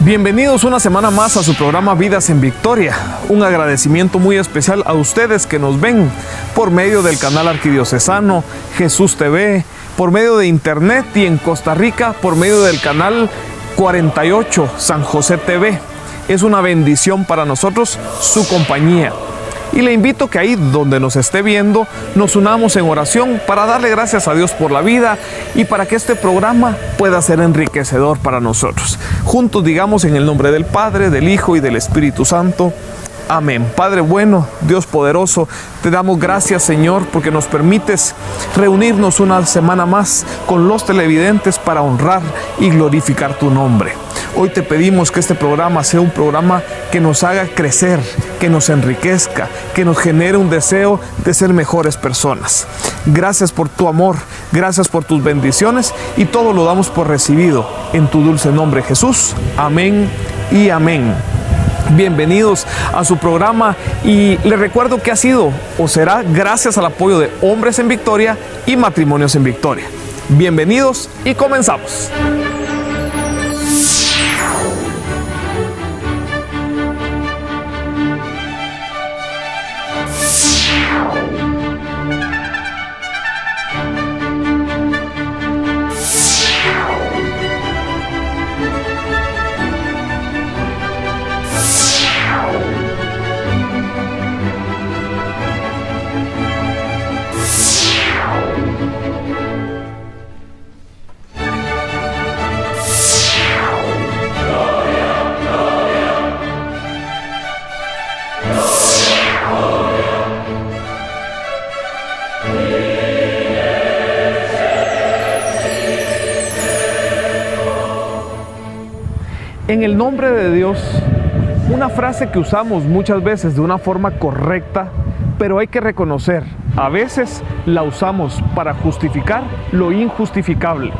Bienvenidos una semana más a su programa Vidas en Victoria. Un agradecimiento muy especial a ustedes que nos ven por medio del canal arquidiocesano Jesús TV, por medio de internet y en Costa Rica por medio del canal 48 San José TV. Es una bendición para nosotros su compañía. Y le invito que ahí donde nos esté viendo nos unamos en oración para darle gracias a Dios por la vida y para que este programa pueda ser enriquecedor para nosotros. Juntos digamos en el nombre del Padre, del Hijo y del Espíritu Santo. Amén. Padre bueno, Dios poderoso, te damos gracias, Señor, porque nos permites reunirnos una semana más con los televidentes para honrar y glorificar tu nombre. Hoy te pedimos que este programa sea un programa que nos haga crecer, que nos enriquezca, que nos genere un deseo de ser mejores personas. Gracias por tu amor, gracias por tus bendiciones y todo lo damos por recibido. En tu dulce nombre, Jesús. Amén y amén. Bienvenidos a su programa y les recuerdo que ha sido o será gracias al apoyo de Hombres en Victoria y Matrimonios en Victoria. Bienvenidos y comenzamos. En el nombre de Dios, una frase que usamos muchas veces de una forma correcta, pero hay que reconocer, a veces la usamos para justificar lo injustificable.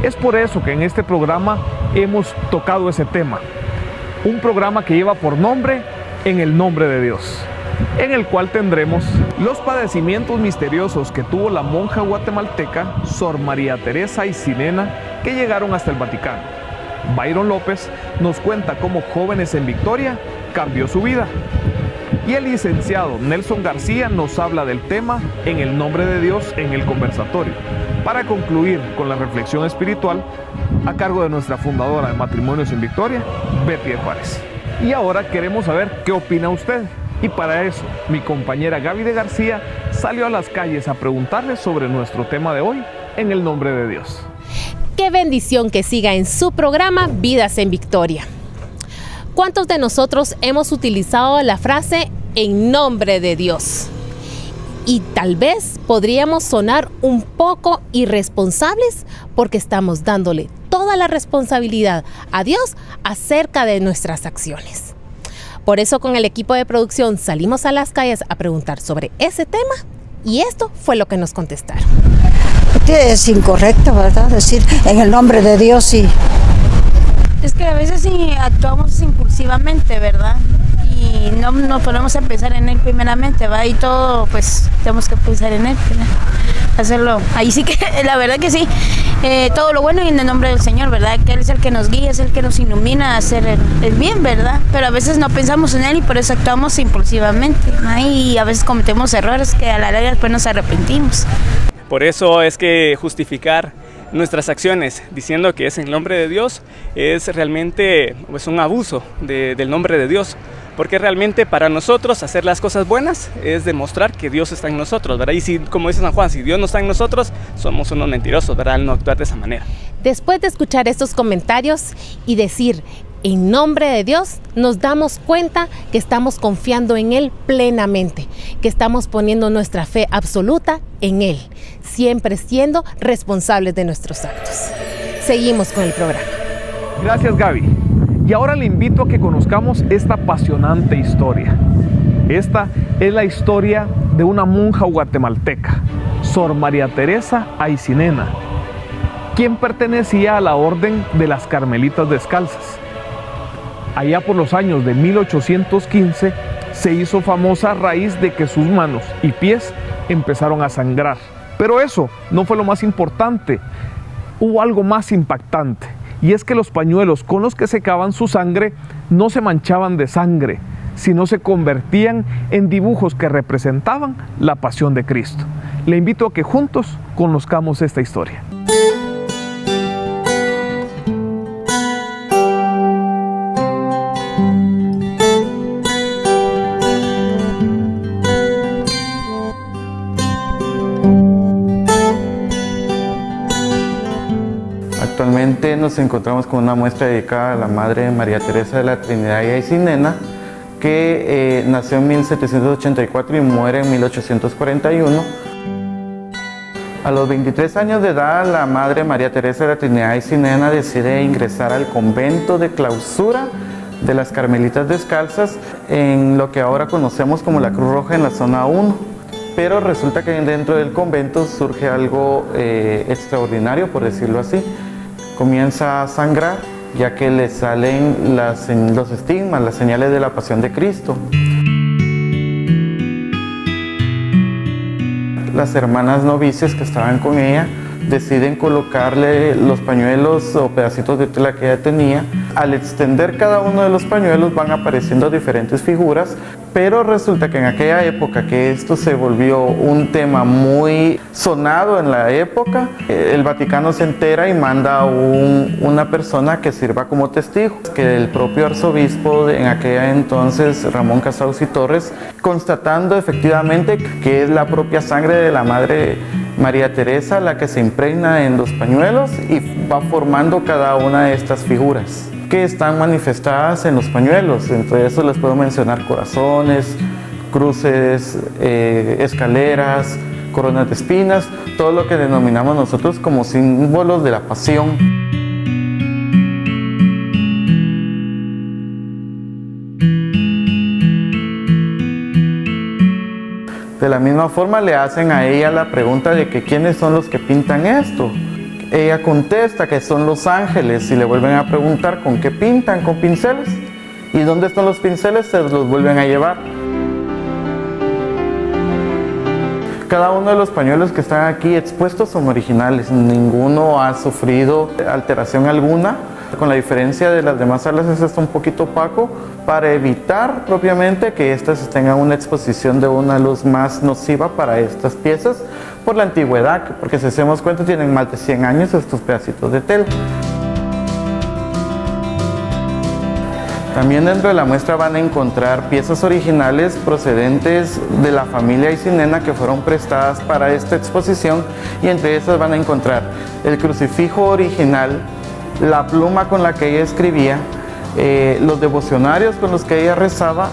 Es por eso que en este programa hemos tocado ese tema. Un programa que lleva por nombre En el nombre de Dios, en el cual tendremos los padecimientos misteriosos que tuvo la monja guatemalteca Sor María Teresa Aycinena, que llegaron hasta el Vaticano. Byron López nos cuenta cómo Jóvenes en Victoria cambió su vida. Y el licenciado Nelson García nos habla del tema En el nombre de Dios en el conversatorio, para concluir con la reflexión espiritual a cargo de nuestra fundadora de Matrimonios en Victoria, Betty Juárez. Y ahora queremos saber qué opina usted. Y para eso, mi compañera Gaby de García salió a las calles a preguntarle sobre nuestro tema de hoy, En el nombre de Dios. Qué bendición que siga en su programa Vidas en Victoria. ¿Cuántos de nosotros hemos utilizado la frase en nombre de Dios? Y tal vez podríamos sonar un poco irresponsables porque estamos dándole toda la responsabilidad a Dios acerca de nuestras acciones. Por eso con el equipo de producción salimos a las calles a preguntar sobre ese tema y esto fue lo que nos contestaron. Es incorrecto, ¿verdad? Decir en el nombre de Dios sí. Es que a veces sí actuamos impulsivamente, ¿verdad? Y no nos ponemos a pensar en Él primeramente, ¿va? Y todo, pues, tenemos que pensar en Él, ¿verdad? Hacerlo. Ahí sí que, la verdad que sí, todo lo bueno y en el nombre del Señor, ¿verdad? Que Él es el que nos guía, es el que nos ilumina a hacer el bien, ¿verdad? Pero a veces no pensamos en Él y por eso actuamos impulsivamente, ¿no? Y a veces cometemos errores que a la larga después nos arrepentimos. Por eso es que justificar nuestras acciones diciendo que es en nombre de Dios es realmente pues, un abuso del nombre de Dios. Porque realmente para nosotros hacer las cosas buenas es demostrar que Dios está en nosotros, ¿verdad? Y si, como dice San Juan, si Dios no está en nosotros, somos unos mentirosos, ¿verdad? Al no actuar de esa manera. Después de escuchar estos comentarios y decir en nombre de Dios, nos damos cuenta que estamos confiando en Él plenamente, que estamos poniendo nuestra fe absoluta en Él, siempre siendo responsables de nuestros actos. Seguimos con el programa. Gracias, Gaby. Y ahora le invito a que conozcamos esta apasionante historia. Esta es la historia de una monja guatemalteca, Sor María Teresa Aycinena, quien pertenecía a la orden de las Carmelitas Descalzas. Allá por los años de 1815 se hizo famosa a raíz de que sus manos y pies empezaron a sangrar. Pero eso no fue lo más importante. Hubo algo más impactante. y es que los pañuelos con los que secaban su sangre no se manchaban de sangre, sino se convertían en dibujos que representaban la pasión de Cristo. Le invito a que juntos conozcamos esta historia. Actualmente nos encontramos con una muestra dedicada a la Madre María Teresa de la Trinidad y Aycinena, que nació en 1784 y muere en 1841. A los 23 años de edad, la Madre María Teresa de la Trinidad y Aycinena decide ingresar al convento de clausura de las Carmelitas Descalzas, en lo que ahora conocemos como la Cruz Roja en la zona 1. Pero resulta que dentro del convento surge algo extraordinario, por decirlo así. Comienza a sangrar, ya que le salen los estigmas, las señales de la pasión de Cristo. Las hermanas novicias que estaban con ella deciden colocarle los pañuelos o pedacitos de tela que ella tenía. Al extender cada uno de los pañuelos van apareciendo diferentes figuras, pero resulta que en aquella época que esto se volvió un tema muy sonado en la época, el Vaticano se entera y manda a una persona que sirva como testigo, que el propio arzobispo en aquella entonces, Ramón Casaus y Torres, constatando efectivamente que es la propia sangre de la Madre María Teresa la que se impregna en los pañuelos y va formando cada una de estas figuras que están manifestadas en los pañuelos. Entre eso les puedo mencionar corazones, cruces, escaleras, coronas de espinas, todo lo que denominamos nosotros como símbolos de la pasión. De la misma forma le hacen a ella la pregunta de que quiénes son los que pintan esto. Ella contesta que son los ángeles y le vuelven a preguntar con qué pintan, con pinceles. ¿Y dónde están los pinceles? Se los vuelven a llevar. Cada uno de los pañuelos que están aquí expuestos son originales. Ninguno ha sufrido alteración alguna. Con la diferencia de las demás salas, es esto un poquito opaco para evitar propiamente que estas tengan una exposición de una luz más nociva para estas piezas por la antigüedad, porque si hacemos cuenta tienen más de 100 años estos pedacitos de tela. También dentro de la muestra van a encontrar piezas originales procedentes de la familia Aycinena que fueron prestadas para esta exposición, y entre esas van a encontrar el crucifijo original, la pluma con la que ella escribía, los devocionarios con los que ella rezaba,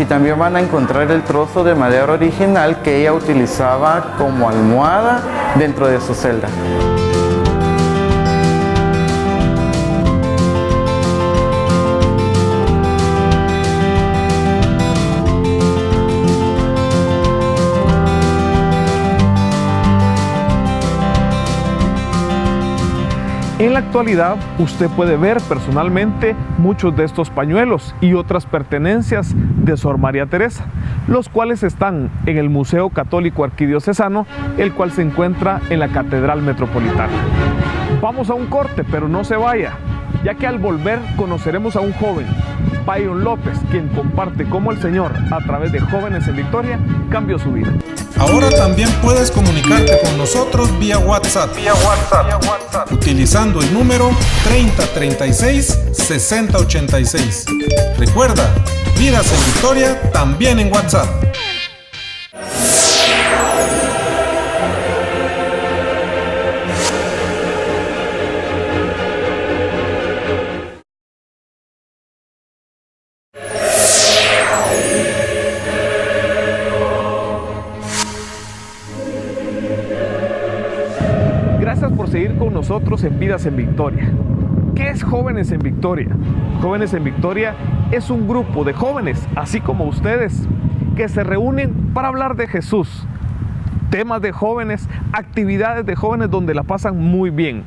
y también van a encontrar el trozo de madera original que ella utilizaba como almohada dentro de su celda. En la actualidad, usted puede ver personalmente muchos de estos pañuelos y otras pertenencias de Sor María Teresa, los cuales están en el Museo Católico Arquidiocesano, el cual se encuentra en la Catedral Metropolitana. Vamos a un corte, pero no se vaya, ya que al volver conoceremos a un joven, Byron López, quien comparte cómo el Señor, a través de Jóvenes en Victoria, cambió su vida. Ahora también puedes comunicarte con nosotros vía WhatsApp. Utilizando el número 3036-6086. Recuerda, Vidas en Victoria también en WhatsApp. Gracias por seguir con nosotros en Vidas en Victoria. ¿Qué es Jóvenes en Victoria? Jóvenes en Victoria es un grupo de jóvenes, así como ustedes, que se reúnen para hablar de Jesús. Temas de jóvenes, actividades de jóvenes donde la pasan muy bien.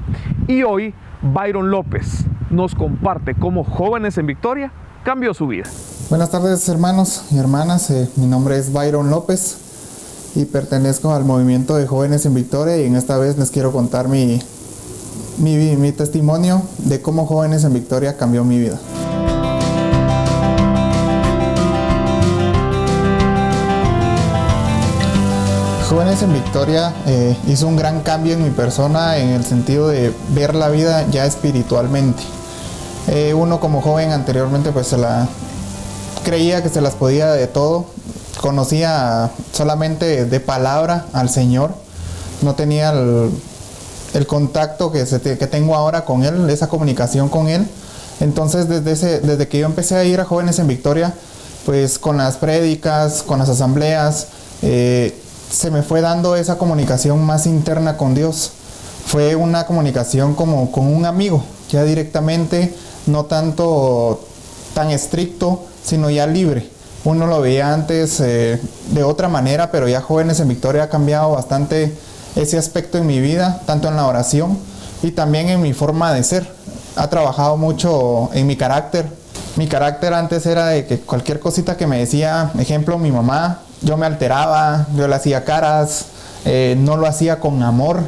Y hoy, Byron López nos comparte cómo Jóvenes en Victoria cambió su vida. Buenas tardes, hermanos y hermanas. Mi nombre es Byron López y pertenezco al movimiento de Jóvenes en Victoria, y en esta vez les quiero contar mi mi testimonio de cómo Jóvenes en Victoria cambió mi vida. Jóvenes en Victoria hizo un gran cambio en mi persona en el sentido de ver la vida ya espiritualmente. Uno como joven anteriormente pues creía que se las podía de todo, conocía solamente de palabra al Señor, no tenía el contacto que tengo ahora con Él, esa comunicación con Él. Entonces desde que yo empecé a ir a Jóvenes en Victoria, pues con las prédicas, con las asambleas, se me fue dando esa comunicación más interna con Dios. Fue una comunicación como con un amigo, ya directamente, no tanto tan estricto, sino ya libre. Uno lo veía antes de otra manera, pero ya Jóvenes en Victoria ha cambiado bastante ese aspecto en mi vida, tanto en la oración y también en mi forma de ser. Ha trabajado mucho en mi carácter. Mi carácter antes era de que cualquier cosita que me decía, ejemplo, mi mamá, yo me alteraba, yo le hacía caras, no lo hacía con amor,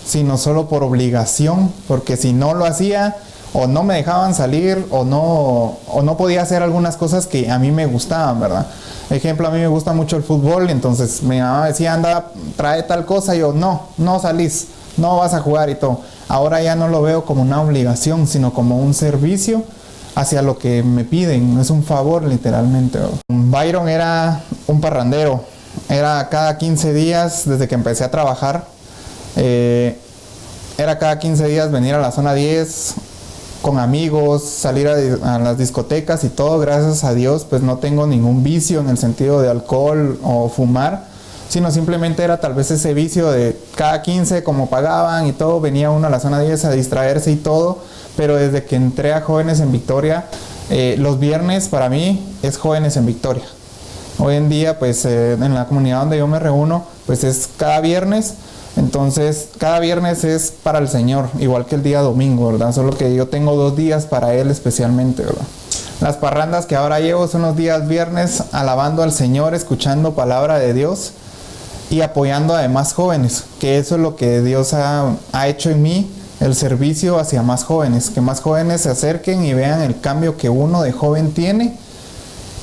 sino solo por obligación, porque si no lo hacía, o no me dejaban salir, o no podía hacer algunas cosas que a mí me gustaban, ¿verdad? Ejemplo, a mí me gusta mucho el fútbol, entonces mi mamá decía, anda, trae tal cosa, y yo, no salís, no vas a jugar y todo. Ahora ya no lo veo como una obligación, sino como un servicio hacia lo que me piden, es un favor literalmente. Byron era un parrandero, era cada 15 días desde que empecé a trabajar, era cada 15 días venir a la zona 10 con amigos, salir a las discotecas y todo. Gracias a Dios pues no tengo ningún vicio en el sentido de alcohol o fumar, sino simplemente era tal vez ese vicio de cada 15 como pagaban y todo, venía uno a la zona 10 a distraerse y todo. Pero desde que entré a Jóvenes en Victoria, los viernes para mí es Jóvenes en Victoria. Hoy en día pues en la comunidad donde yo me reúno pues es cada viernes. Entonces cada viernes es para el Señor, igual que el día domingo, ¿verdad? Solo que yo tengo 2 días para Él especialmente, ¿verdad? Las parrandas que ahora llevo son los días viernes alabando al Señor, escuchando palabra de Dios y apoyando a demás jóvenes, que eso es lo que Dios ha hecho en mí, el servicio hacia más jóvenes, que más jóvenes se acerquen y vean el cambio que uno de joven tiene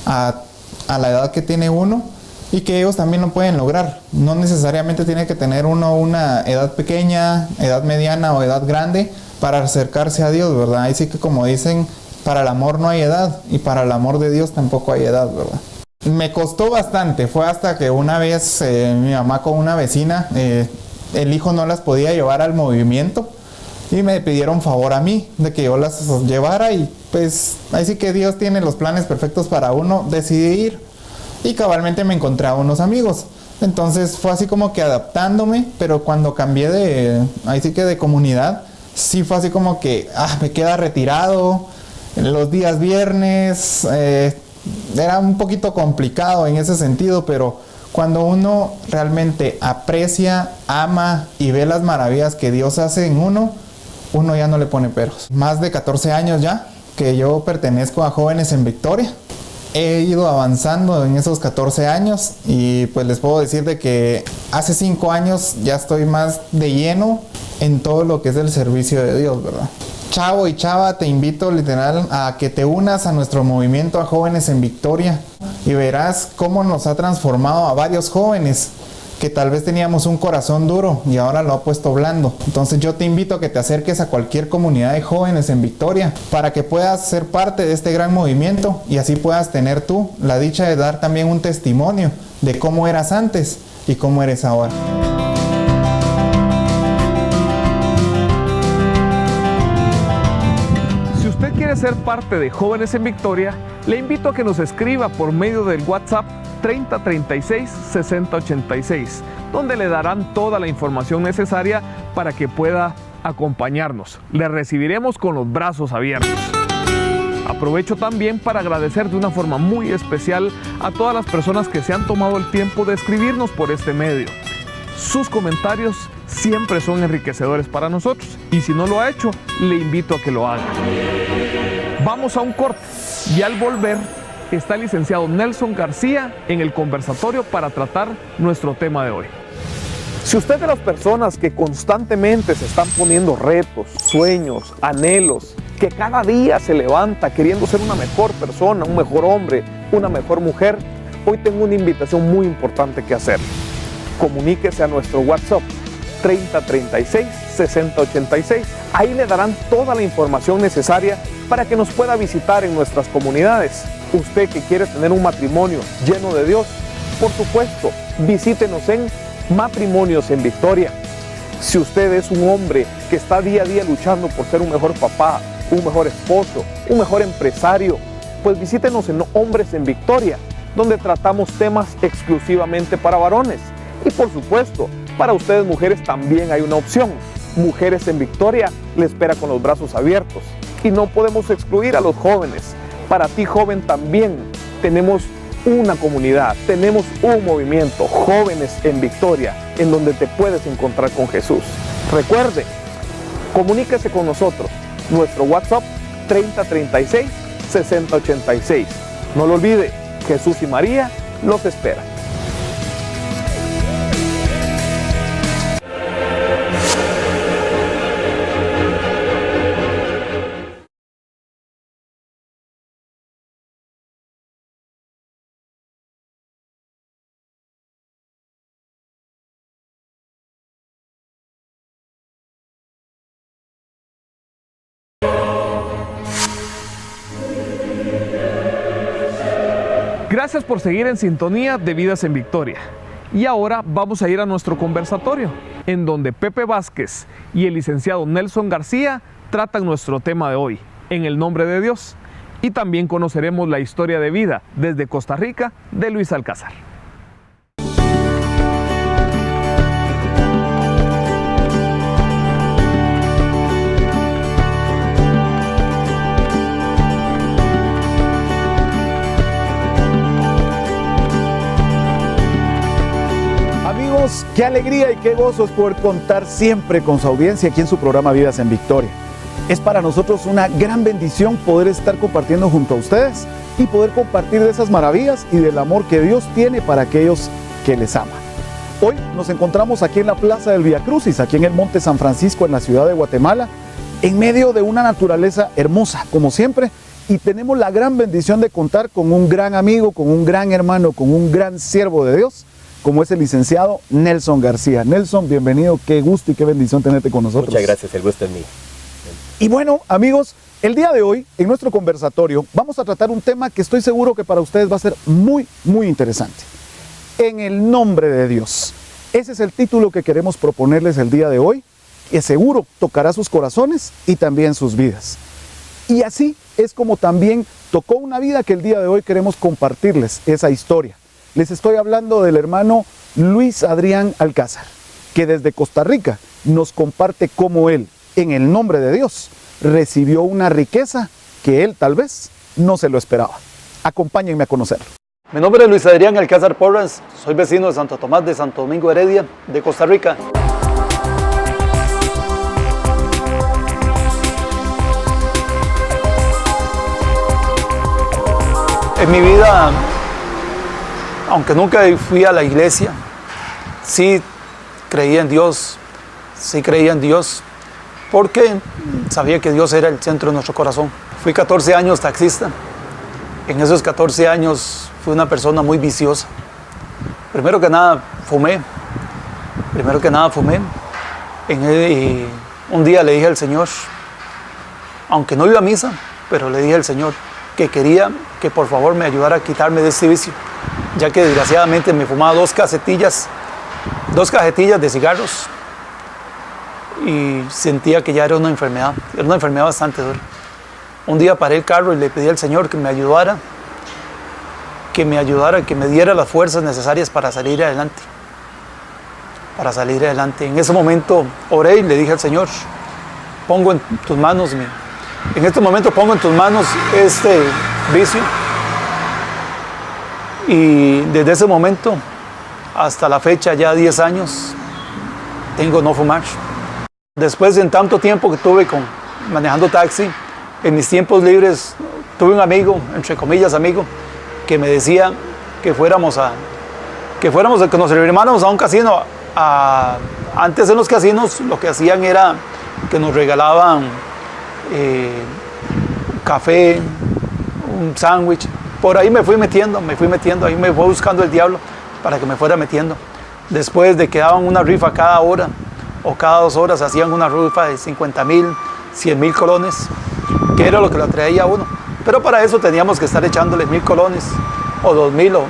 a la edad que tiene uno, y que ellos también lo pueden lograr. No necesariamente tiene que tener uno una edad pequeña, edad mediana o edad grande para acercarse a Dios, ¿verdad? Ahí sí que, como dicen, para el amor no hay edad, y para el amor de Dios tampoco hay edad, ¿verdad? Me costó bastante, fue hasta que una vez mi mamá con una vecina, el hijo no las podía llevar al movimiento, y me pidieron favor a mí de que yo las llevara, y pues ahí sí que Dios tiene los planes perfectos para uno. Decidí ir y cabalmente me encontré a unos amigos. Entonces fue así como que adaptándome, pero cuando cambié de comunidad, sí fue así como que me queda retirado. Los días viernes era un poquito complicado en ese sentido, pero cuando uno realmente aprecia, ama y ve las maravillas que Dios hace en uno ya no le pone peros. Más de 14 años ya que yo pertenezco a Jóvenes en Victoria. He ido avanzando en esos 14 años y pues les puedo decir de que hace 5 años ya estoy más de lleno en todo lo que es el servicio de Dios, ¿verdad? Chavo y chava, te invito literal a que te unas a nuestro movimiento a Jóvenes en Victoria y verás cómo nos ha transformado a varios jóvenes que tal vez teníamos un corazón duro y ahora lo ha puesto blando. Entonces yo te invito a que te acerques a cualquier comunidad de Jóvenes en Victoria para que puedas ser parte de este gran movimiento y así puedas tener tú la dicha de dar también un testimonio de cómo eras antes y cómo eres ahora. Si usted quiere ser parte de Jóvenes en Victoria, le invito a que nos escriba por medio del WhatsApp 3036 6086, donde le darán toda la información necesaria para que pueda acompañarnos. Le recibiremos con los brazos abiertos. Aprovecho también para agradecer de una forma muy especial a todas las personas que se han tomado el tiempo de escribirnos por este medio. Sus comentarios siempre son enriquecedores para nosotros y si no lo ha hecho, le invito a que lo haga. Vamos a un corte y al volver está el licenciado Nelson García en el conversatorio para tratar nuestro tema de hoy. Si usted es de las personas que constantemente se están poniendo retos, sueños, anhelos, que cada día se levanta queriendo ser una mejor persona, un mejor hombre, una mejor mujer, hoy tengo una invitación muy importante que hacer. Comuníquese a nuestro WhatsApp 3036-6086. Ahí le darán toda la información necesaria para que nos pueda visitar en nuestras comunidades. Usted que quiere tener un matrimonio lleno de Dios, por supuesto, visítenos en Matrimonios en Victoria. Si usted es un hombre que está día a día luchando por ser un mejor papá, un mejor esposo, un mejor empresario, pues visítenos en Hombres en Victoria, donde tratamos temas exclusivamente para varones. Y por supuesto, para ustedes mujeres también hay una opción. Mujeres en Victoria le espera con los brazos abiertos. Y no podemos excluir a los jóvenes. Para ti, joven, también tenemos una comunidad, tenemos un movimiento, Jóvenes en Victoria, en donde te puedes encontrar con Jesús. Recuerde, comuníquese con nosotros. Nuestro WhatsApp 3036-6086. No lo olvide, Jesús y María los esperan. Gracias por seguir en sintonía de Vidas en Victoria. Y ahora vamos a ir a nuestro conversatorio, en donde Pepe Vázquez y el licenciado Nelson García tratan nuestro tema de hoy, en el nombre de Dios. Y también conoceremos la historia de vida desde Costa Rica de Luis Alcázar. Qué alegría y qué gozo es poder contar siempre con su audiencia aquí en su programa Vidas en Victoria. Es para nosotros una gran bendición poder estar compartiendo junto a ustedes y poder compartir de esas maravillas y del amor que Dios tiene para aquellos que les aman. Hoy nos encontramos aquí en la Plaza del Vía Crucis, aquí en el Monte San Francisco, en la ciudad de Guatemala, en medio de una naturaleza hermosa, como siempre, y tenemos la gran bendición de contar con un gran amigo, con un gran hermano, con un gran siervo de Dios, como es el licenciado Nelson García. Nelson, bienvenido, qué gusto y qué bendición tenerte con nosotros. Muchas gracias, el gusto es mío. Y bueno, amigos, el día de hoy, en nuestro conversatorio, vamos a tratar un tema que estoy seguro que para ustedes va a ser muy interesante. En el nombre de Dios. Ese es el título que queremos proponerles el día de hoy, que seguro tocará sus corazones y también sus vidas. Y así es como también tocó una vida que el día de hoy queremos compartirles esa historia. Les estoy hablando del hermano Luis Adrián Alcázar, que desde Costa Rica nos comparte cómo él, en el nombre de Dios, recibió una riqueza que él tal vez no se lo esperaba. Acompáñenme a conocerlo. Mi nombre es Luis Adrián Alcázar Porras, soy vecino de Santo Tomás de Santo Domingo Heredia, de Costa Rica. En mi vida, aunque nunca fui a la iglesia, sí creía en Dios, porque sabía que Dios era el centro de nuestro corazón. Fui 14 años taxista. En esos 14 años fui una persona muy viciosa. Primero que nada fumé. Y un día le dije al Señor, aunque no iba a misa, pero le dije al Señor que quería que por favor me ayudara a quitarme de este vicio, ya que desgraciadamente me fumaba dos cajetillas de cigarros y sentía que ya era una enfermedad bastante dura. Un día paré el carro y le pedí al Señor que me ayudara, que me diera las fuerzas necesarias para salir adelante. En ese momento oré y le dije al Señor, en este momento pongo en tus manos este vicio. Y desde ese momento hasta la fecha, ya 10 años, tengo no fumar. Después de tanto tiempo que tuve manejando taxi, en mis tiempos libres tuve un amigo, entre comillas amigo, que me decía que nos hermanáramos a un casino Antes en los casinos lo que hacían era que nos regalaban café, un sándwich. Por ahí me fui metiendo, ahí me fue buscando el diablo para que me fuera metiendo. Después de que daban una rifa cada hora o cada 2 horas, hacían una rifa de 50,000, 100,000 colones, que era lo que lo atraía a uno. Pero para eso teníamos que estar echándole 1,000 colones o 2,000 o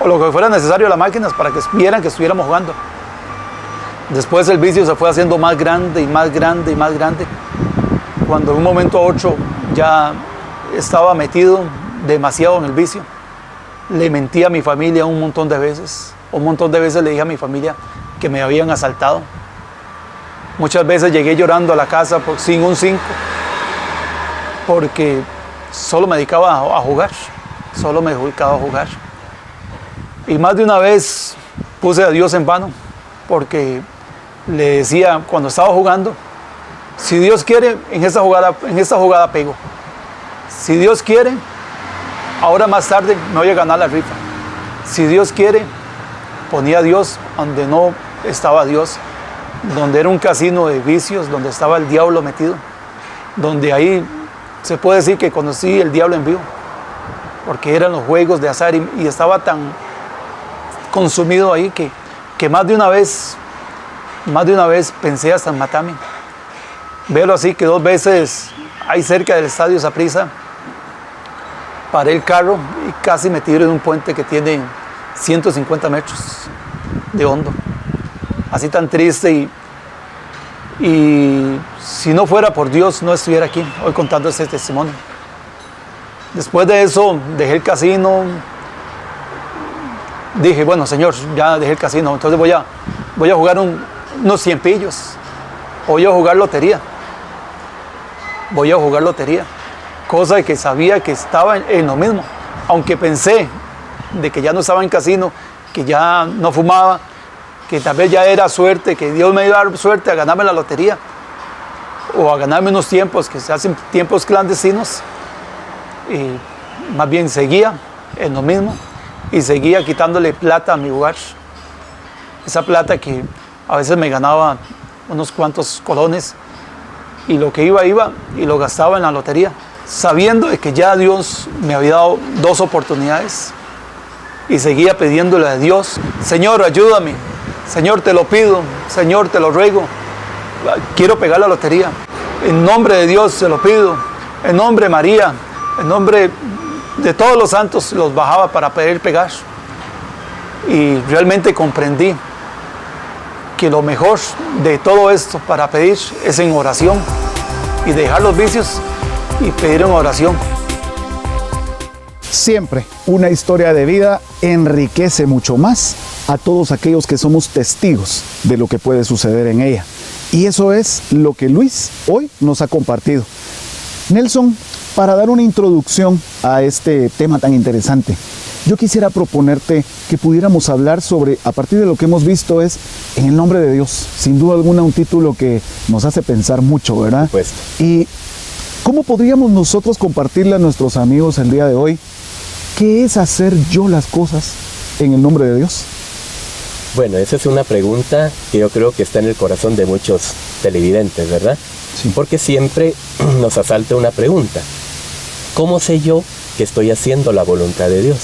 lo que fuera necesario a las máquinas para que vieran que estuviéramos jugando. Después el vicio se fue haciendo más grande y más grande y más grande. Cuando en un momento a otro ya estaba metido demasiado en el vicio, le mentí a mi familia un montón de veces. Un montón de veces le dije a mi familia que me habían asaltado. Muchas veces llegué llorando a la casa sin un 5, porque solo me dedicaba a jugar. Y más de una vez puse a Dios en vano, porque le decía cuando estaba jugando, si Dios quiere, en esta jugada pego. Si Dios quiere, ahora más tarde me voy a ganar la rifa. Si Dios quiere, ponía a Dios donde no estaba Dios, donde era un casino de vicios, donde estaba el diablo metido, donde ahí se puede decir que conocí el diablo en vivo, porque eran los juegos de azar y estaba tan consumido ahí que más de una vez pensé hasta en matarme. Véalo así, que 2 veces ahí cerca del estadio Saprissa paré el carro y casi me tiré en un puente que tiene 150 metros de hondo. Así tan triste y si no fuera por Dios no estuviera aquí hoy contando este testimonio. Después de eso dejé el casino. Dije, bueno, Señor, ya dejé el casino, entonces voy a jugar unos 100 pillos. Voy a jugar lotería. Cosa que sabía que estaba en lo mismo. Aunque pensé de que ya no estaba en casino, que ya no fumaba, que tal vez ya era suerte, que Dios me iba a dar suerte a ganarme la lotería o a ganarme unos tiempos que se hacen tiempos clandestinos. Y más bien seguía en lo mismo y seguía quitándole plata a mi hogar. Esa plata que a veces me ganaba unos cuantos colones y lo que iba y lo gastaba en la lotería, sabiendo de que ya Dios me había dado 2 oportunidades y seguía pidiéndole a Dios, Señor, ayúdame, Señor, te lo pido, Señor, te lo ruego, quiero pegar la lotería, en nombre de Dios se lo pido, en nombre de María, en nombre de todos los santos los bajaba para poder pegar. Y realmente comprendí que lo mejor de todo esto para pedir es en oración y dejar los vicios y pedir en oración. Siempre una historia de vida enriquece mucho más a todos aquellos que somos testigos de lo que puede suceder en ella. Y eso es lo que Luis hoy nos ha compartido. Nelson, para dar una introducción a este tema tan interesante, yo quisiera proponerte que pudiéramos hablar sobre, a partir de lo que hemos visto, es En el nombre de Dios. Sin duda alguna un título que nos hace pensar mucho, ¿verdad? Pues. Y ¿cómo podríamos nosotros compartirle a nuestros amigos el día de hoy qué es hacer yo las cosas en el nombre de Dios? Bueno, esa es una pregunta que yo creo que está en el corazón de muchos televidentes, ¿verdad? Sí. Porque siempre nos asalta una pregunta. ¿Cómo sé yo que estoy haciendo la voluntad de Dios?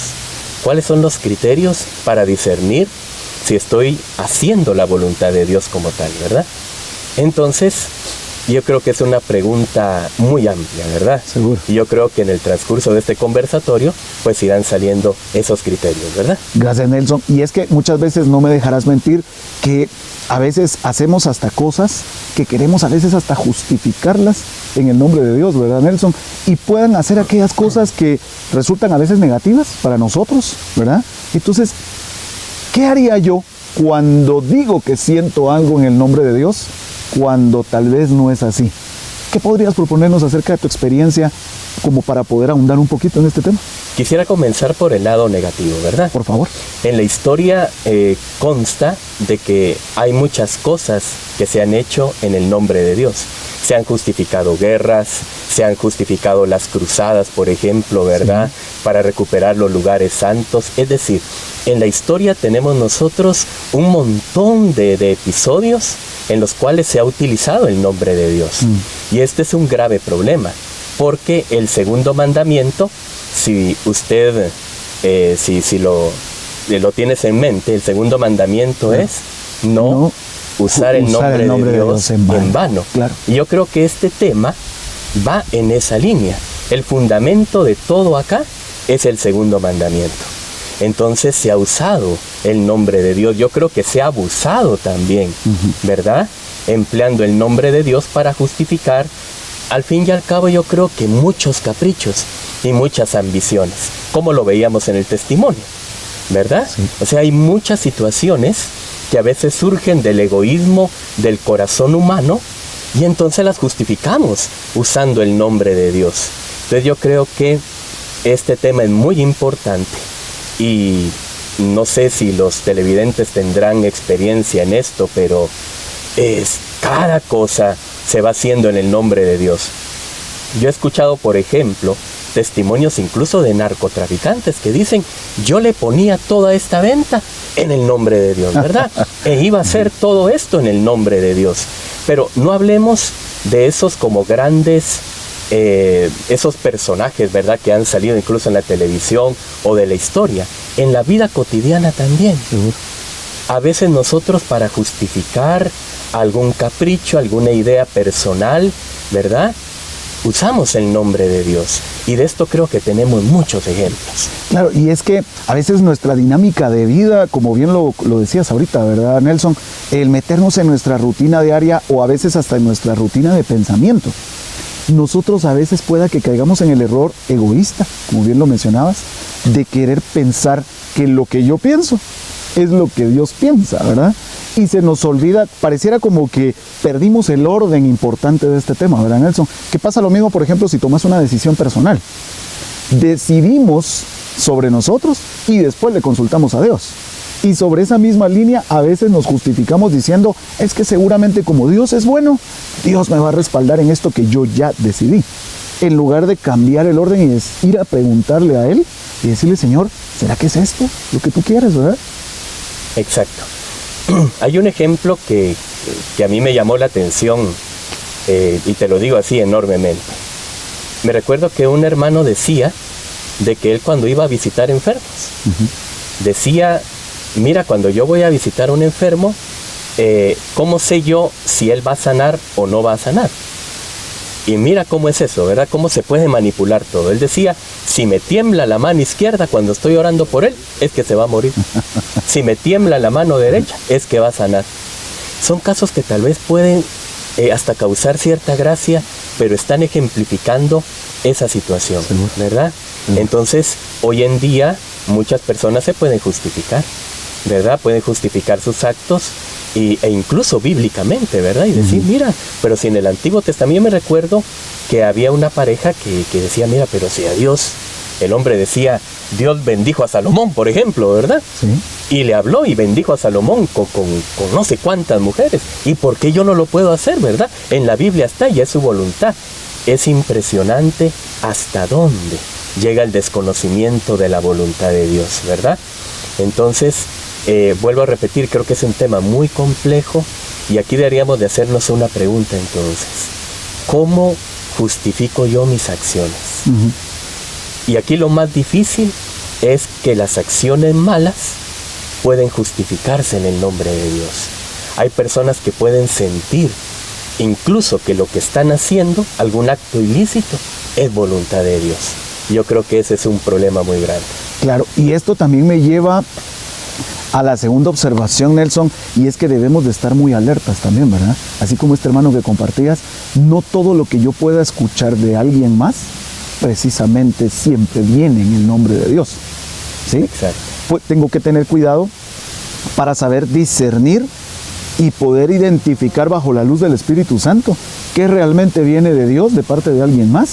¿Cuáles son los criterios para discernir si estoy haciendo la voluntad de Dios como tal, verdad? Entonces, yo creo que es una pregunta muy amplia, ¿verdad? Seguro. Y yo creo que en el transcurso de este conversatorio, pues irán saliendo esos criterios, ¿verdad? Gracias, Nelson. Y es que muchas veces, no me dejarás mentir, que a veces hacemos hasta cosas que queremos a veces hasta justificarlas en el nombre de Dios, ¿verdad, Nelson? Y puedan hacer aquellas cosas que resultan a veces negativas para nosotros, ¿verdad? Entonces, ¿qué haría yo cuando digo que siento algo en el nombre de Dios, cuando tal vez no es así? ¿Qué podrías proponernos acerca de tu experiencia como para poder ahondar un poquito en este tema? Quisiera comenzar por el lado negativo, ¿verdad? Por favor. En la historia consta de que hay muchas cosas que se han hecho en el nombre de Dios. Se han justificado guerras, se han justificado las cruzadas, por ejemplo, ¿verdad? Sí. Para recuperar los lugares santos. Es decir, en la historia tenemos nosotros un montón de episodios en los cuales se ha utilizado el nombre de Dios. Y este es un grave problema, porque el segundo mandamiento, si usted si lo tienes en mente, el segundo mandamiento es no usar el nombre de Dios en vano. Claro. Y yo creo que este tema va en esa línea. El fundamento de todo acá es el segundo mandamiento. Entonces se ha usado el nombre de Dios. Yo creo que se ha abusado también, ¿verdad? Empleando el nombre de Dios para justificar, al fin y al cabo, yo creo que muchos caprichos y muchas ambiciones, como lo veíamos en el testimonio, ¿verdad? Sí. O sea, hay muchas situaciones que a veces surgen del egoísmo del corazón humano y entonces las justificamos usando el nombre de Dios. Entonces yo creo que este tema es muy importante y no sé si los televidentes tendrán experiencia en esto, pero cada cosa se va haciendo en el nombre de Dios. Yo he escuchado, por ejemplo, testimonios incluso de narcotraficantes que dicen: yo le ponía toda esta venta en el nombre de Dios, ¿verdad? E iba a hacer todo esto en el nombre de Dios. Pero no hablemos de esos como grandes, esos personajes, ¿verdad? Que han salido incluso en la televisión o de la historia. En la vida cotidiana también. A veces nosotros, para justificar algún capricho, alguna idea personal, ¿verdad?, usamos el nombre de Dios. Y de esto creo que tenemos muchos ejemplos. Claro, y es que a veces nuestra dinámica de vida, como bien lo decías ahorita, ¿verdad, Nelson? El meternos en nuestra rutina diaria o a veces hasta en nuestra rutina de pensamiento. Nosotros a veces pueda que caigamos en el error egoísta, como bien lo mencionabas, de querer pensar que lo que yo pienso es lo que Dios piensa, ¿verdad? Y se nos olvida, pareciera como que perdimos el orden importante de este tema, ¿verdad, Nelson? Que pasa lo mismo, por ejemplo, si tomas una decisión personal. Decidimos sobre nosotros y después le consultamos a Dios. Y sobre esa misma línea a veces nos justificamos diciendo: es que seguramente como Dios es bueno, Dios me va a respaldar en esto que yo ya decidí. En lugar de cambiar el orden y ir a preguntarle a Él y decirle: Señor, ¿será que es esto lo que tú quieres, verdad? Exacto. Hay un ejemplo que a mí me llamó la atención, y te lo digo así enormemente. Me recuerdo que un hermano decía de que él, cuando iba a visitar enfermos, decía: mira, cuando yo voy a visitar a un enfermo, ¿cómo sé yo si él va a sanar o no va a sanar? Y mira cómo es eso, ¿verdad? Cómo se puede manipular todo. Él decía: si me tiembla la mano izquierda cuando estoy orando por él, es que se va a morir. Si me tiembla la mano derecha, es que va a sanar. Son casos que tal vez pueden hasta causar cierta gracia, pero están ejemplificando esa situación, ¿verdad? Entonces, hoy en día, muchas personas se pueden justificar, ¿verdad? Pueden justificar sus actos e incluso bíblicamente, ¿verdad? Y decir: mira, pero si en el Antiguo Testamento, me recuerdo que había una pareja que decía: mira, pero si a Dios, el hombre decía, Dios bendijo a Salomón, por ejemplo, ¿verdad? Sí. Y le habló y bendijo a Salomón con no sé cuántas mujeres. ¿Y por qué yo no lo puedo hacer, verdad? En la Biblia está y es su voluntad. Es impresionante hasta dónde llega el desconocimiento de la voluntad de Dios, ¿verdad? Entonces, vuelvo a repetir, creo que es un tema muy complejo y aquí deberíamos de hacernos una pregunta entonces: ¿cómo justifico yo mis acciones? Y aquí lo más difícil es que las acciones malas pueden justificarse en el nombre de Dios. Hay personas que pueden sentir incluso que lo que están haciendo, algún acto ilícito, es voluntad de Dios. Yo creo que ese es un problema muy grande. Claro, y esto también me lleva a la segunda observación, Nelson, y es que debemos de estar muy alertas también, ¿verdad? Así como este hermano que compartías, no todo lo que yo pueda escuchar de alguien más, precisamente siempre viene en el nombre de Dios, ¿sí? Exacto. Pues tengo que tener cuidado para saber discernir y poder identificar bajo la luz del Espíritu Santo qué realmente viene de Dios, de parte de alguien más,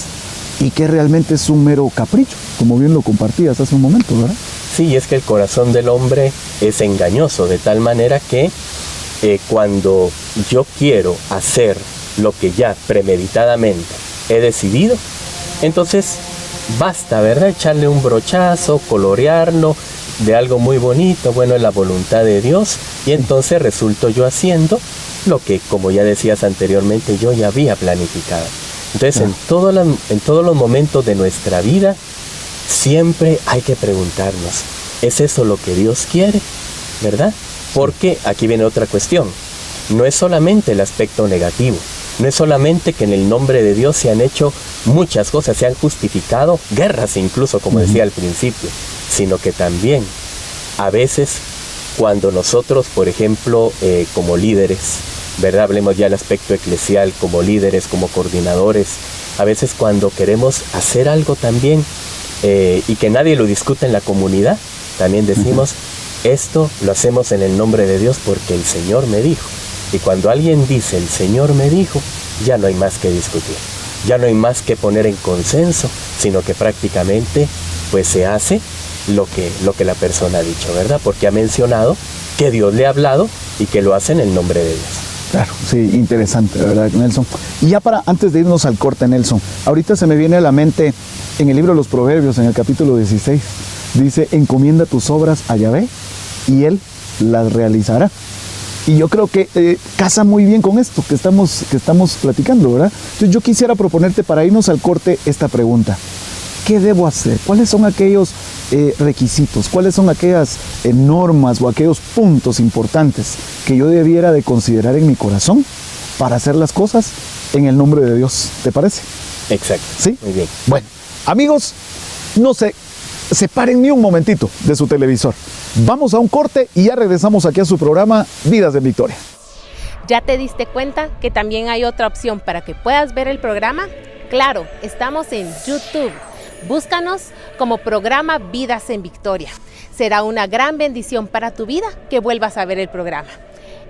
y que realmente es un mero capricho, como bien lo compartías hace un momento, ¿verdad? Sí, es que el corazón del hombre es engañoso, de tal manera que cuando yo quiero hacer lo que ya premeditadamente he decidido, entonces basta, ¿verdad? Echarle un brochazo, colorearlo de algo muy bonito, bueno, es la voluntad de Dios, y entonces resulto yo haciendo lo que, como ya decías anteriormente, yo ya había planificado. Entonces, en todos los momentos de nuestra vida, siempre hay que preguntarnos, ¿es eso lo que Dios quiere? ¿Verdad? Porque aquí viene otra cuestión. No es solamente el aspecto negativo, no es solamente que en el nombre de Dios se han hecho muchas cosas, se han justificado guerras incluso, como decía al principio, sino que también a veces cuando nosotros, por ejemplo, como líderes, ¿verdad? Hablemos ya del aspecto eclesial, como líderes, como coordinadores, a veces cuando queremos hacer algo también y que nadie lo discute en la comunidad, también decimos, esto lo hacemos en el nombre de Dios porque el Señor me dijo. Y cuando alguien dice, el Señor me dijo, ya no hay más que discutir, ya no hay más que poner en consenso, sino que prácticamente pues se hace lo que la persona ha dicho, ¿verdad? Porque ha mencionado que Dios le ha hablado y que lo hace en el nombre de Dios. Claro, sí, interesante, ¿verdad, Nelson? Y ya antes de irnos al corte, Nelson, ahorita se me viene a la mente en el libro de los Proverbios, en el capítulo 16, dice, encomienda tus obras a Yahvé y Él las realizará. Y yo creo que casa muy bien con esto que estamos platicando, ¿verdad? Entonces yo quisiera proponerte para irnos al corte esta pregunta. ¿Qué debo hacer? ¿Cuáles son aquellos requisitos? ¿Cuáles son aquellas normas o aquellos puntos importantes que yo debiera de considerar en mi corazón para hacer las cosas en el nombre de Dios? ¿Te parece? Exacto. ¿Sí? Muy bien. Bueno, amigos, no se separen ni un momentito de su televisor. Vamos a un corte y ya regresamos aquí a su programa Vidas en Victoria. ¿Ya te diste cuenta que también hay otra opción para que puedas ver el programa? Claro, estamos en YouTube. Búscanos como programa Vidas en Victoria. Será una gran bendición para tu vida que vuelvas a ver el programa.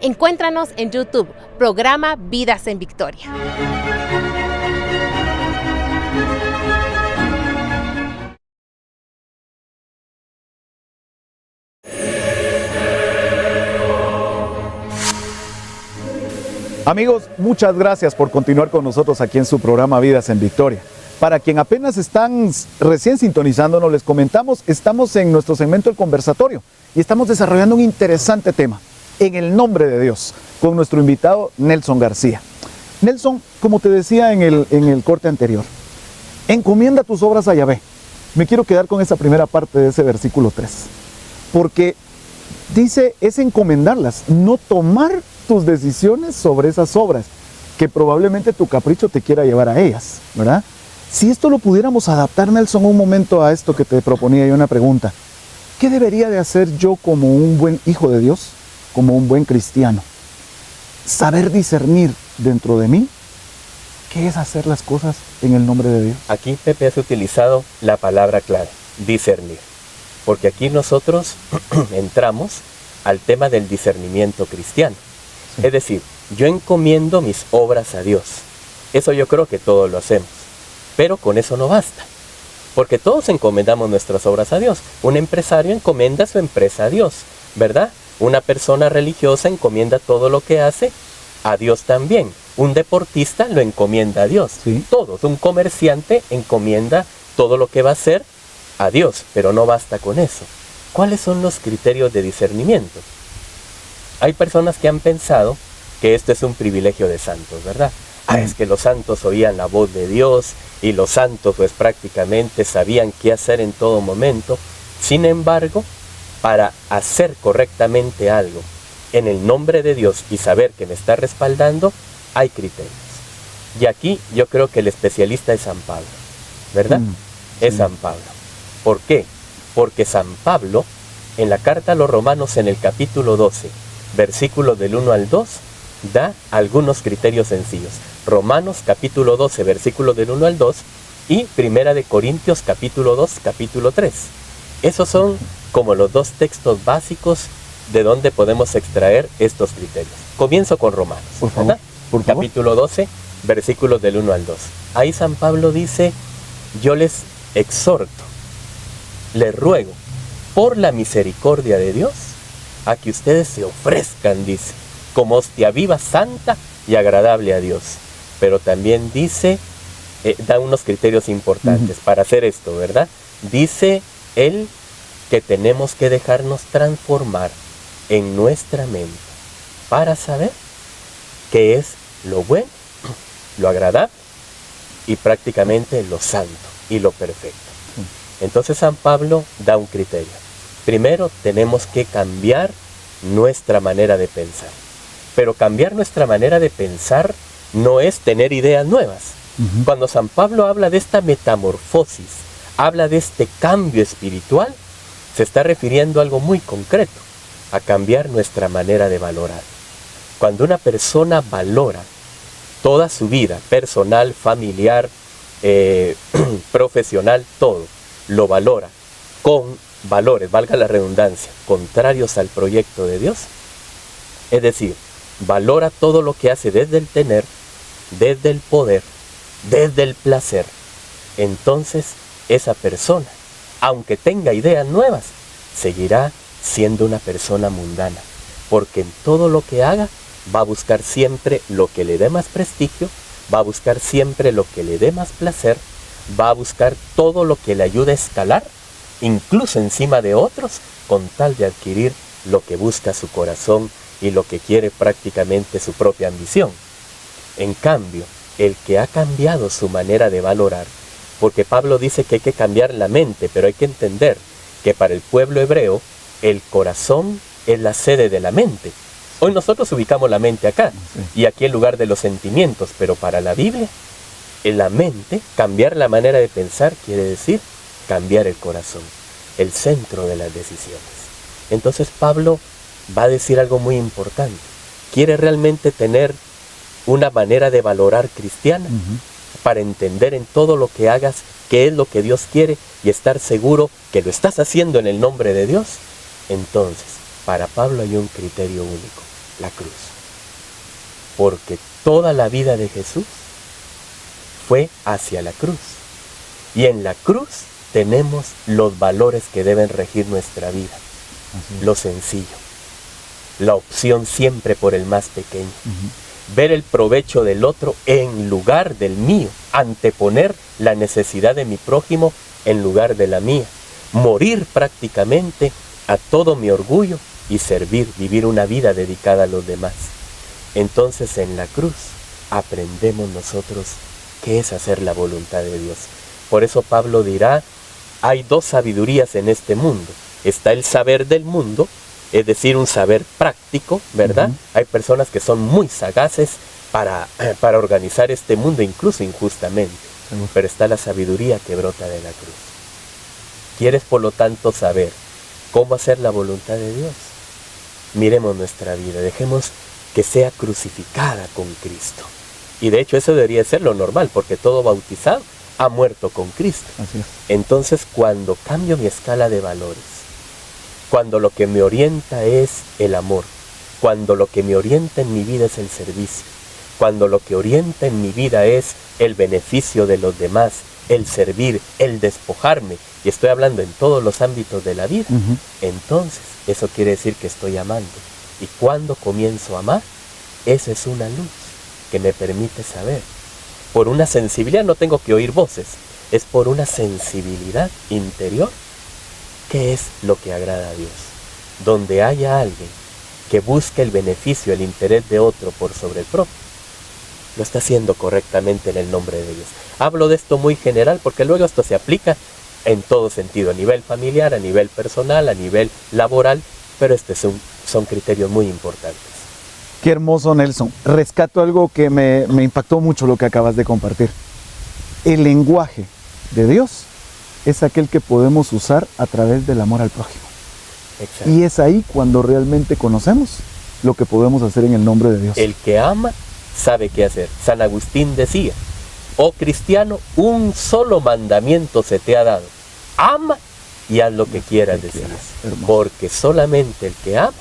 Encuéntranos en YouTube, programa Vidas en Victoria. Amigos, muchas gracias por continuar con nosotros aquí en su programa Vidas en Victoria. Para quien apenas están recién sintonizándonos, les comentamos, estamos en nuestro segmento El Conversatorio y estamos desarrollando un interesante tema, en el nombre de Dios, con nuestro invitado Nelson García. Nelson, como te decía en el corte anterior, encomienda tus obras a Yahvé. Me quiero quedar con esa primera parte de ese versículo 3, porque dice, es encomendarlas, no tomar tus decisiones sobre esas obras, que probablemente tu capricho te quiera llevar a ellas, ¿verdad? Si esto lo pudiéramos adaptar, Nelson, un momento a esto que te proponía yo una pregunta. ¿Qué debería de hacer yo como un buen hijo de Dios, como un buen cristiano? Saber discernir dentro de mí qué es hacer las cosas en el nombre de Dios. Aquí, Pepe, has utilizado la palabra clave, discernir. Porque aquí nosotros entramos al tema del discernimiento cristiano. Sí. Es decir, yo encomiendo mis obras a Dios. Eso yo creo que todos lo hacemos. Pero con eso no basta. Porque todos encomendamos nuestras obras a Dios. Un empresario encomienda su empresa a Dios, ¿verdad? Una persona religiosa encomienda todo lo que hace a Dios también. Un deportista lo encomienda a Dios. Sí. Todos. Un comerciante encomienda todo lo que va a hacer a Dios. Pero no basta con eso. ¿Cuáles son los criterios de discernimiento? Hay personas que han pensado que esto es un privilegio de santos, ¿verdad? Es que los santos oían la voz de Dios y los santos pues prácticamente sabían qué hacer en todo momento. Sin embargo, para hacer correctamente algo en el nombre de Dios y saber que me está respaldando, hay criterios. Y aquí yo creo que el especialista es San Pablo, ¿verdad? Es San Pablo. ¿Por qué? Porque San Pablo, en la carta a los Romanos en el capítulo 12, versículos del 1 al 2, da algunos criterios sencillos. Romanos capítulo 12, versículos del 1 al 2 y Primera de Corintios capítulo 2, capítulo 3. Esos son como los dos textos básicos de donde podemos extraer estos criterios. Comienzo con Romanos, por favor, capítulo 12, versículos del 1 al 2. Ahí San Pablo dice yo les exhorto, les ruego, por la misericordia de Dios, a que ustedes se ofrezcan, dice, como hostia viva, santa y agradable a Dios. Pero también dice, da unos criterios importantes para hacer esto, ¿verdad? Dice él que tenemos que dejarnos transformar en nuestra mente para saber qué es lo bueno, lo agradable y prácticamente lo santo y lo perfecto. Entonces San Pablo da un criterio. Primero tenemos que cambiar nuestra manera de pensar. Pero cambiar nuestra manera de pensar no es tener ideas nuevas. Cuando San Pablo habla de esta metamorfosis, habla de este cambio espiritual, se está refiriendo a algo muy concreto, a cambiar nuestra manera de valorar. Cuando una persona valora toda su vida, personal, familiar, profesional, todo, lo valora con valores, valga la redundancia, contrarios al proyecto de Dios, es decir, valora todo lo que hace desde el tener, desde el poder, desde el placer, entonces esa persona, aunque tenga ideas nuevas, seguirá siendo una persona mundana, porque en todo lo que haga va a buscar siempre lo que le dé más prestigio, va a buscar siempre lo que le dé más placer, va a buscar todo lo que le ayude a escalar, incluso encima de otros, con tal de adquirir lo que busca su corazón y lo que quiere prácticamente su propia ambición. En cambio, el que ha cambiado su manera de valorar, porque Pablo dice que hay que cambiar la mente, pero hay que entender que para el pueblo hebreo, el corazón es la sede de la mente. Hoy nosotros ubicamos la mente acá, y aquí en lugar de los sentimientos, pero para la Biblia, en la mente, cambiar la manera de pensar quiere decir cambiar el corazón, el centro de las decisiones. Entonces Pablo va a decir algo muy importante. ¿Quiere realmente tener una manera de valorar cristiana? Para entender en todo lo que hagas qué es lo que Dios quiere y estar seguro que lo estás haciendo en el nombre de Dios. Entonces, para Pablo hay un criterio único, la cruz. Porque toda la vida de Jesús fue hacia la cruz. Y en la cruz tenemos los valores que deben regir nuestra vida. Lo sencillo, la opción siempre por el más pequeño. Ver el provecho del otro en lugar del mío, anteponer la necesidad de mi prójimo en lugar de la mía, morir prácticamente a todo mi orgullo y servir, vivir una vida dedicada a los demás. Entonces en la cruz aprendemos nosotros qué es hacer la voluntad de Dios. Por eso Pablo dirá, hay dos sabidurías en este mundo. Está el saber del mundo, es decir, un saber práctico, ¿verdad? Hay personas que son muy sagaces para organizar este mundo, incluso injustamente. Pero está la sabiduría que brota de la cruz. ¿Quieres, por lo tanto, saber cómo hacer la voluntad de Dios? Miremos nuestra vida, dejemos que sea crucificada con Cristo. Y de hecho eso debería ser lo normal, porque todo bautizado ha muerto con Cristo. Así es. Entonces, cuando cambio mi escala de valores, cuando lo que me orienta es el amor, cuando lo que me orienta en mi vida es el servicio, cuando lo que orienta en mi vida es el beneficio de los demás, el servir, el despojarme, y estoy hablando en todos los ámbitos de la vida, entonces eso quiere decir que estoy amando. Y cuando comienzo a amar, esa es una luz que me permite saber. Por una sensibilidad, no tengo que oír voces, es por una sensibilidad interior. ¿Qué es lo que agrada a Dios? Donde haya alguien que busque el beneficio, el interés de otro por sobre el propio, lo está haciendo correctamente en el nombre de Dios. Hablo de esto muy general porque luego esto se aplica en todo sentido, a nivel familiar, a nivel personal, a nivel laboral, pero son criterios muy importantes. Qué hermoso, Nelson. Rescato algo que me impactó mucho lo que acabas de compartir. El lenguaje de Dios es aquel que podemos usar a través del amor al prójimo. Exacto. Y es ahí cuando realmente conocemos lo que podemos hacer en el nombre de Dios. El que ama sabe qué hacer. San Agustín decía, oh cristiano, un solo mandamiento se te ha dado. Ama y haz lo que quieras, decir. Porque solamente el que ama,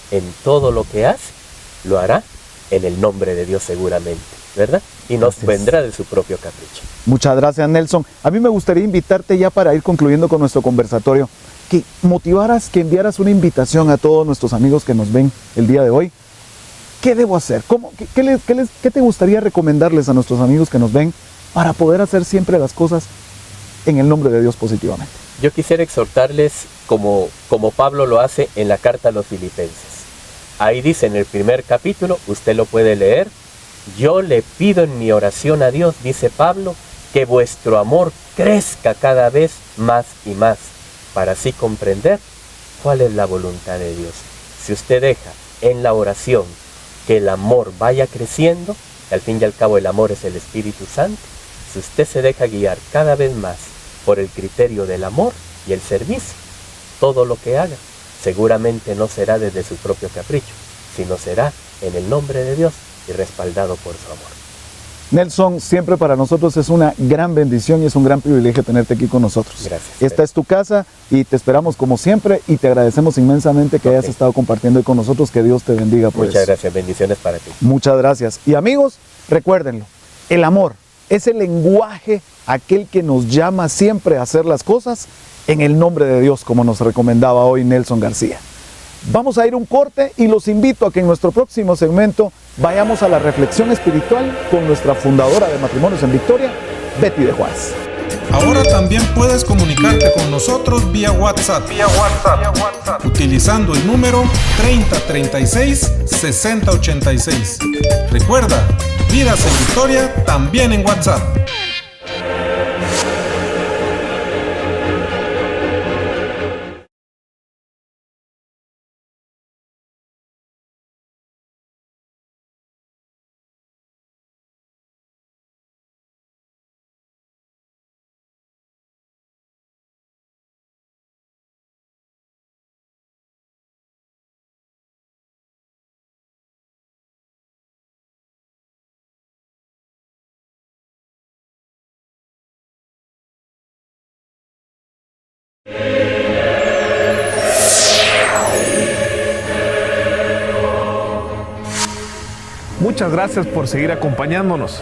en todo lo que hace, lo hará en el nombre de Dios seguramente. ¿verdad? Y nos vendrá de su propio capricho. Muchas gracias, Nelson. A mí me gustaría invitarte ya para ir concluyendo con nuestro conversatorio, que motivaras, que enviaras una invitación a todos nuestros amigos que nos ven el día de hoy. ¿Qué debo hacer? ¿Qué te gustaría recomendarles a nuestros amigos que nos ven para poder hacer siempre las cosas en el nombre de Dios positivamente? Yo quisiera exhortarles como Pablo lo hace en la carta a los Filipenses. Ahí dice en el primer capítulo, usted lo puede leer: yo le pido en mi oración a Dios, dice Pablo, que vuestro amor crezca cada vez más y más, para así comprender cuál es la voluntad de Dios. Si usted deja en la oración que el amor vaya creciendo, que al fin y al cabo el amor es el Espíritu Santo, si usted se deja guiar cada vez más por el criterio del amor y el servicio, todo lo que haga seguramente no será desde su propio capricho, sino será en el nombre de Dios y respaldado por su amor. Nelson, siempre para nosotros es una gran bendición y es un gran privilegio tenerte aquí con nosotros. Gracias. Esta es tu casa y te esperamos como siempre y te agradecemos inmensamente que hayas estado compartiendo hoy con nosotros. Que Dios te bendiga por Muchas eso. gracias, bendiciones para ti. Muchas gracias. Y amigos, recuérdenlo, el amor es el lenguaje, aquel que nos llama siempre a hacer las cosas en el nombre de Dios, como nos recomendaba hoy Nelson García. Vamos a ir un corte y los invito a que en nuestro próximo segmento vayamos a la reflexión espiritual con nuestra fundadora de Matrimonios en Victoria, Betty de Juárez. Ahora también puedes comunicarte con nosotros vía WhatsApp. Utilizando el número 3036-6086. Recuerda, Vidas en Victoria también en WhatsApp. Muchas gracias por seguir acompañándonos.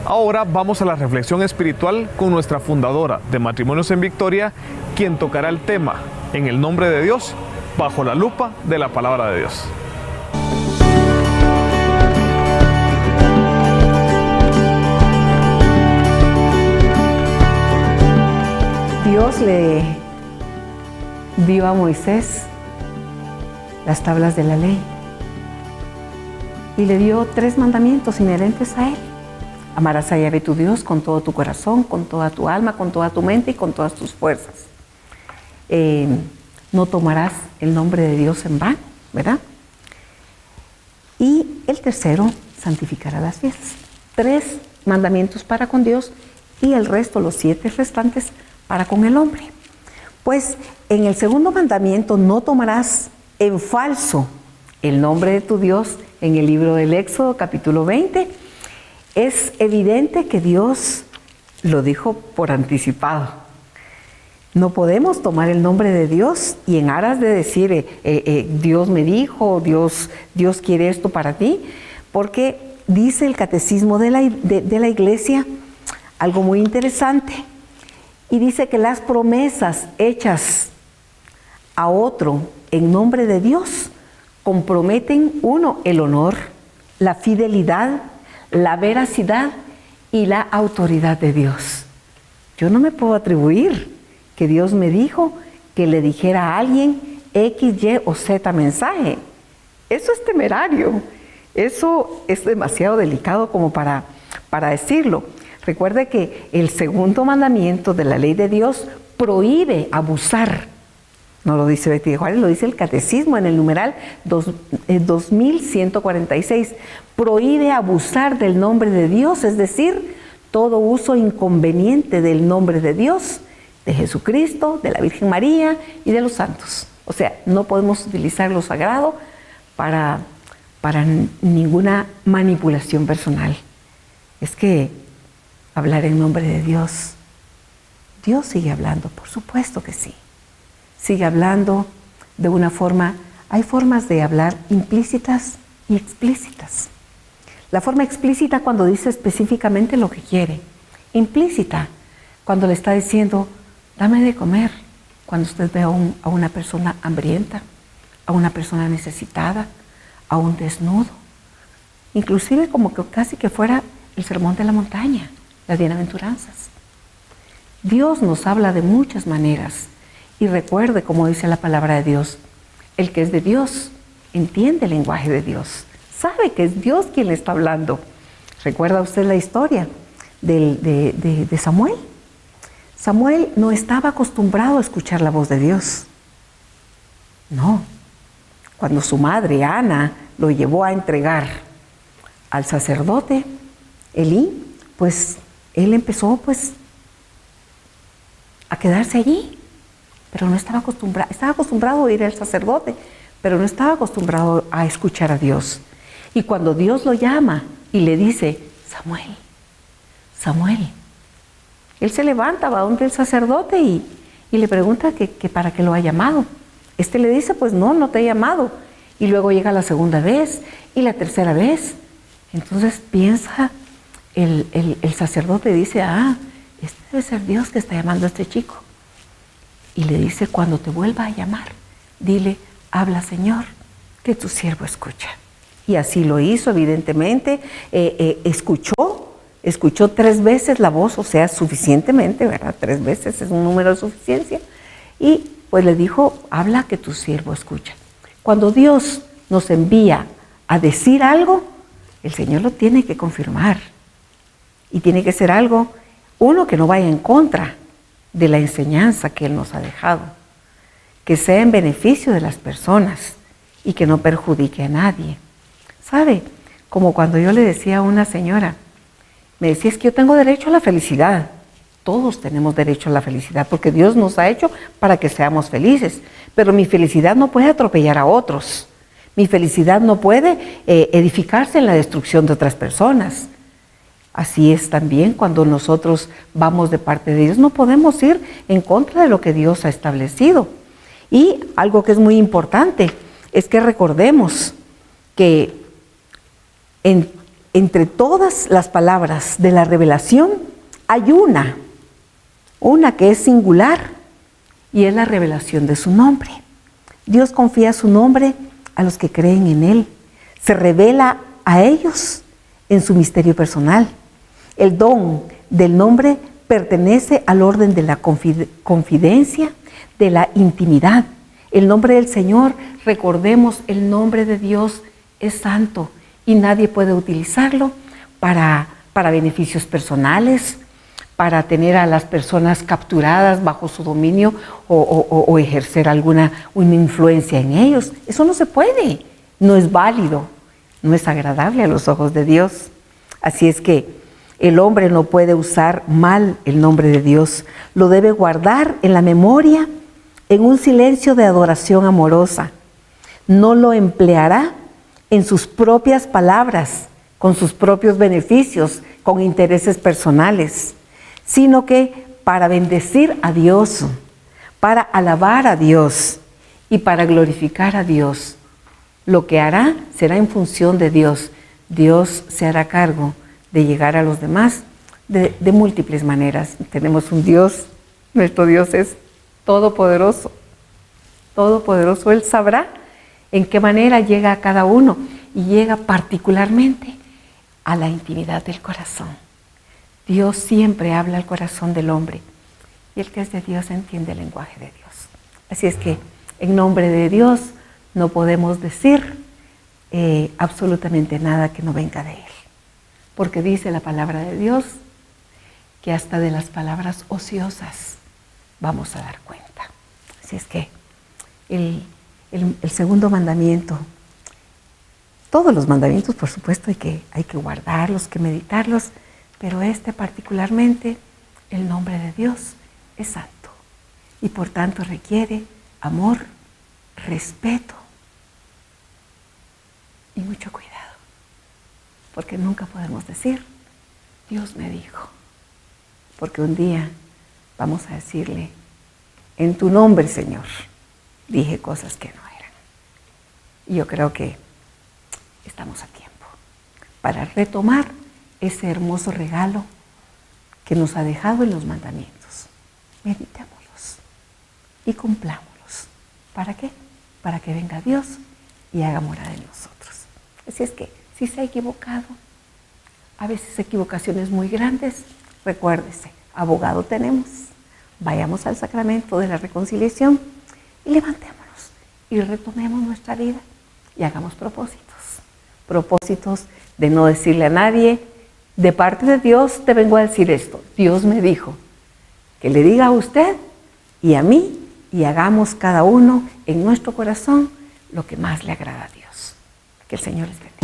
Ahora vamos a la reflexión espiritual con nuestra fundadora de Matrimonios en Victoria, quien tocará el tema en el nombre de Dios, bajo la lupa de la palabra de Dios. Dios le dio a Moisés las tablas de la ley y le dio 3 mandamientos inherentes a él. Amarás a Yahvé tu Dios con todo tu corazón, con toda tu alma, con toda tu mente y con todas tus fuerzas. No tomarás el nombre de Dios en vano, ¿verdad? Y el tercero, santificarás las fiestas. 3 mandamientos para con Dios y el resto, los 7 restantes, para con el hombre. Pues en el segundo mandamiento, no tomarás en falso el nombre de tu Dios. En el libro del Éxodo, capítulo 20, es evidente que Dios lo dijo por anticipado. No podemos tomar el nombre de Dios y en aras de decir, Dios me dijo, Dios quiere esto para ti, porque dice el catecismo de la iglesia algo muy interesante. Y dice que las promesas hechas a otro en nombre de Dios comprometen, 1, el honor, la fidelidad, la veracidad y la autoridad de Dios. Yo no me puedo atribuir que Dios me dijo que le dijera a alguien X, Y o Z mensaje. Eso es temerario. Eso es demasiado delicado como para decirlo. Recuerde que el segundo mandamiento de la ley de Dios prohíbe abusar. No lo dice Betty de Juárez, lo dice el catecismo en el numeral 2146. Prohíbe abusar del nombre de Dios, es decir, todo uso inconveniente del nombre de Dios, de Jesucristo, de la Virgen María y de los santos. O sea, no podemos utilizar lo sagrado para ninguna manipulación personal. Es que hablar en nombre de Dios, Dios sigue hablando, por supuesto que sí. Sigue hablando de una forma, hay formas de hablar implícitas y explícitas. La forma explícita cuando dice específicamente lo que quiere. Implícita cuando le está diciendo, dame de comer. Cuando usted ve a una persona hambrienta, a una persona necesitada, a un desnudo. Inclusive como que casi que fuera el sermón de la montaña, las bienaventuranzas. Dios nos habla de muchas maneras. Y recuerde, como dice la palabra de Dios, el que es de Dios entiende el lenguaje de Dios. Sabe que es Dios quien le está hablando. ¿Recuerda usted la historia de Samuel? Samuel no estaba acostumbrado a escuchar la voz de Dios. No. Cuando su madre, Ana, lo llevó a entregar al sacerdote, Elí, pues él empezó a quedarse allí. Pero no estaba acostumbrado, estaba acostumbrado a oír al sacerdote, pero no estaba acostumbrado a escuchar a Dios. Y cuando Dios lo llama y le dice, Samuel, Samuel, él se levanta, va donde el sacerdote y le pregunta que para qué lo ha llamado. Este le dice, pues no te he llamado. Y luego llega la segunda vez y la tercera vez. Entonces piensa el sacerdote, dice, este debe ser Dios que está llamando a este chico. Y le dice, cuando te vuelva a llamar, dile, habla Señor, que tu siervo escucha. Y así lo hizo, evidentemente, escuchó 3 veces la voz, o sea, suficientemente, ¿verdad? 3 veces es un número de suficiencia. Y pues le dijo, habla que tu siervo escucha. Cuando Dios nos envía a decir algo, el Señor lo tiene que confirmar. Y tiene que ser algo, uno, que no vaya en contra de la enseñanza que Él nos ha dejado, que sea en beneficio de las personas y que no perjudique a nadie. ¿Sabe? Como cuando yo le decía a una señora, me decía, es que yo tengo derecho a la felicidad. Todos tenemos derecho a la felicidad porque Dios nos ha hecho para que seamos felices, pero mi felicidad no puede atropellar a otros. Mi felicidad no puede edificarse en la destrucción de otras personas. Así es también cuando nosotros vamos de parte de Dios, no podemos ir en contra de lo que Dios ha establecido. Y algo que es muy importante es que recordemos que entre todas las palabras de la revelación hay una que es singular y es la revelación de su nombre. Dios confía su nombre a los que creen en Él, se revela a ellos en su misterio personal. El don del nombre pertenece al orden de la confidencia, de la intimidad. El nombre del Señor, recordemos, el nombre de Dios es santo y nadie puede utilizarlo para beneficios personales, para tener a las personas capturadas bajo su dominio o ejercer una influencia en ellos. Eso no se puede, no es válido, no es agradable a los ojos de Dios. Así es que el hombre no puede usar mal el nombre de Dios, lo debe guardar en la memoria, en un silencio de adoración amorosa. No lo empleará en sus propias palabras, con sus propios beneficios, con intereses personales, sino que para bendecir a Dios, para alabar a Dios y para glorificar a Dios. Lo que hará será en función de Dios. Dios se hará cargo de llegar a los demás de múltiples maneras. Tenemos un Dios, nuestro Dios es todopoderoso, todopoderoso. Él sabrá en qué manera llega a cada uno y llega particularmente a la intimidad del corazón. Dios siempre habla al corazón del hombre y el que es de Dios entiende el lenguaje de Dios. Así es que en nombre de Dios no podemos decir absolutamente nada que no venga de Él. Porque dice la palabra de Dios que hasta de las palabras ociosas vamos a dar cuenta. Así es que el segundo mandamiento, todos los mandamientos por supuesto hay que guardarlos, que meditarlos, pero este particularmente, el nombre de Dios es santo y por tanto requiere amor, respeto y mucho cuidado. Porque nunca podemos decir, Dios me dijo, porque un día vamos a decirle, en tu nombre, Señor, dije cosas que no eran. Y yo creo que estamos a tiempo. para retomar ese hermoso regalo que nos ha dejado en los mandamientos. Meditémoslos y cumplámoslos. ¿Para qué? Para que venga Dios y haga morada en nosotros. Así es que, si se ha equivocado, a veces equivocaciones muy grandes, recuérdese, abogado tenemos. Vayamos al sacramento de la reconciliación y levantémonos y retomemos nuestra vida y hagamos propósitos. Propósitos de no decirle a nadie, de parte de Dios te vengo a decir esto. Dios me dijo que le diga a usted y a mí y hagamos cada uno en nuestro corazón lo que más le agrada a Dios. Que el Señor les bendiga.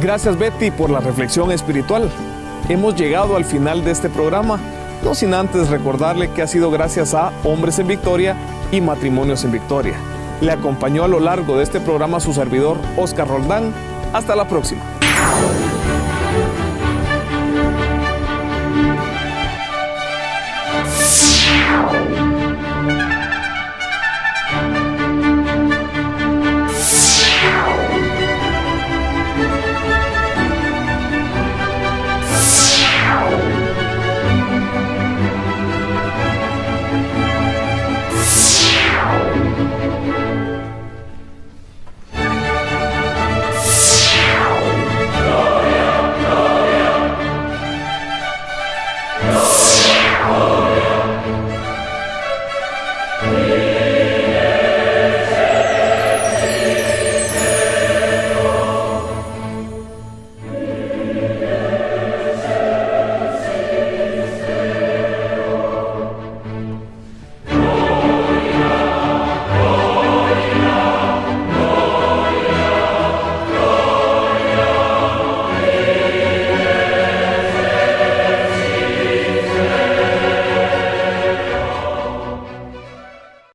Gracias, Betty, por la reflexión espiritual. Hemos llegado al final de este programa, no sin antes recordarle que ha sido gracias a Hombres en Victoria y Matrimonios en Victoria. Le acompañó a lo largo de este programa su servidor, Oscar Roldán. Hasta la próxima.